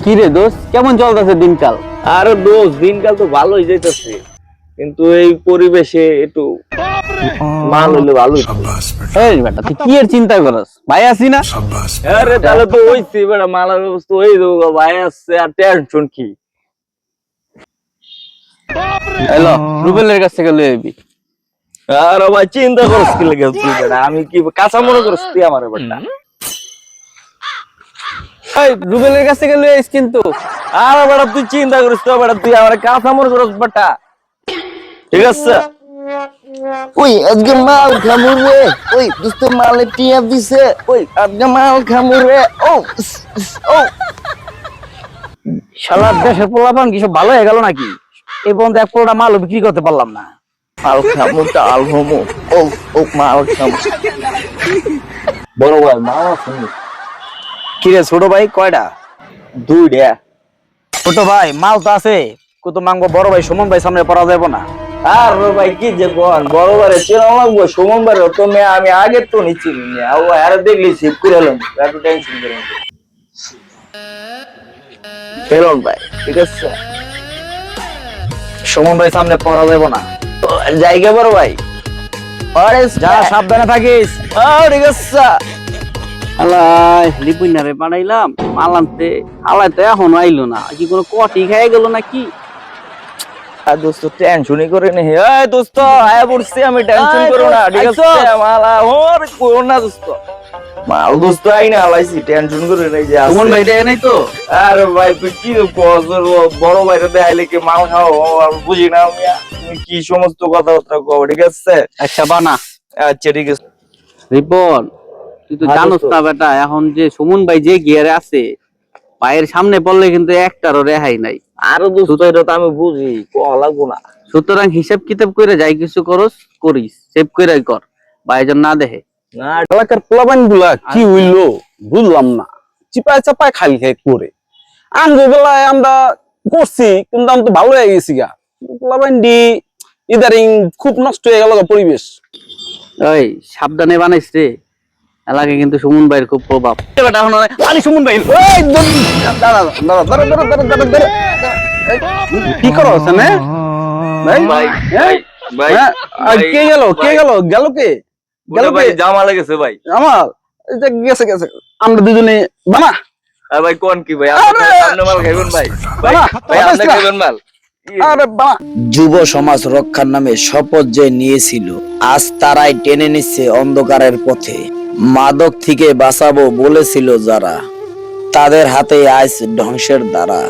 কি রে দোস্ত, কেমন চলতেছে দিনকাল? আরে দোস্ত, দিনকাল তো ভালোই যাইতেছে, কিন্তু এই পরিবেশে একটু মাল হইলে ভালোই। এই বেটা, তুই কি এর চিন্তা করস? ভাই আছি না? আরে তাহলে তো হইছে বেটা, মালার ব্যবস্থা হয়ে যাবো, ভাই আসছে, আর টেনশন কি? এলো রুবেলের কাছ থেকে লয়ে আইবি। আরে ভাই চিন্তা করস কি লাগে তুই বেটা? আমি কি কাঁচা মনে করস তুই আমার বেটা? এই রুবেলের কাছ থেকে লয়ে আইস কিন্তু। আরে বেটা তুই চিন্তা করিস তো বেটা, তুই আমার কাঁচা মনে করস বেটা, ঠিক আছে? ওই আজকে মাল খামু রে, ওই দোস্ত মালে টিয়া দিছে, ওই আজকে মাল খামু রে। ও ও শালা দেশের পোলাপান কি সব ভালো হয়ে গেল নাকি? এই পর্যন্ত এক পোলাটা মাল বিক্রি করতে পারলাম না। মাল খামু টাল হমু। ও ও মাল খামু। বড় ভাই মাল আছে কি রে ছোট ভাই, কয়টা? দুইটা। ছোট ভাই মাল তো আছে, কত মাংবো? বড় ভাই সুমন ভাই সামনে পড়া যাবো না। আর ভাই কি যে কোন বড় বারে চেনা লাগবো, সোমবারে তো আমি আগে তো নিচ্ছি আর দেখলি সেভ করে এলাম, এত টেনশন করেন পেলন ভাই, ঠিক আছে? সুমন ভাই সামনে পড়া যাবো না। জায়গা বড় ভাই, আরে যা, সাবধানে থাকিস। ঠিক আছে। আলাই লিপুইনারে বানাইলাম মাল আনতে, আলাই তো এখনো আইলো না। কি কোনো কটি খেয়ে গেল নাকি? আর দোস্ত টেনশনই করে নি। এই দোস্ত আয়া পড়ছি, আমি টেনশন করো না, ঠিক আছে? মালা ওর কোন না দোস্ত, মাল দোস্ত আই না আলাইছি, টেনশন করে নাই যে সুমন ভাই দেয় নাই তো? আরে ভাই তুই কি কসর, বড় ভাইরে দেখাইলে কি মাল খাও? আর বুঝি না আমি, তুমি কি সমস্ত কথাবার্তা কও, ঠিক আছে? আচ্ছা বানা। আচ্ছা ঠিক আছে। রিপন, তুই তো জানোস না বেটা, এখন যে সুমন ভাই যে গিয়ারে আছে, পায়ের সামনে পড়লে কিন্তু একটারও রেহাই নাই। আরো দোস্ত এটা তো আমি বুঝি, কোয়া লাগবো না। সুতরাং হিসাব কিতাব করে যাই কিছু করিস, সেভ করে কর, ভাই যেন না দেখে। না এলাকার পোলাপান গুলা কি হইলো বুঝলাম না, চিপায় চাপায় খালি খাই করে। আঙ্গ বেলায় আমরা করছি, কিন্তু আমি তো ভালো হয়ে গেছি গা। পোলাপান ডি ইদারিং খুব নষ্ট হয়ে গেল পরিবেশ। ওই সাবধানে বানাইস রে, এলাকায় কিন্তু সুমন ভাইয়ের খুব প্রভাব। বেটা এখন আরে সুমন ভাই, এই দাঁড়া দাঁড়া দাঁড়া দাঁড়া দাঁড়া দাঁড়া দাঁড়া। কি করো ওখানে ভাই? ভাই হ্যাঁ? ভাই হ্যাঁ? আর কে গেল কে গেল গেল কে গেল ভাই কে? জামা লেগেছে ভাই। আমার এই যে গেছে গেছে, আমরা দুজনে বানা। আর ভাই কোন কি ভাই, আরে! আপনি মাল খাইবেন ভাই? ভাই বাবা, ভাই বাবা, আপনি ইসলাম। খাইবেন মাল? আরে বাবা, যুব সমাজ রক্ষার নামে শপথ যে নিয়েছিল, আজ তারাই টেনে নিচ্ছে অন্ধকারের পথে। মাদক থেকে বাঁচাবো বলেছিল যারা, তাদের হাতে আজ ধ্বংসের দ্বারা।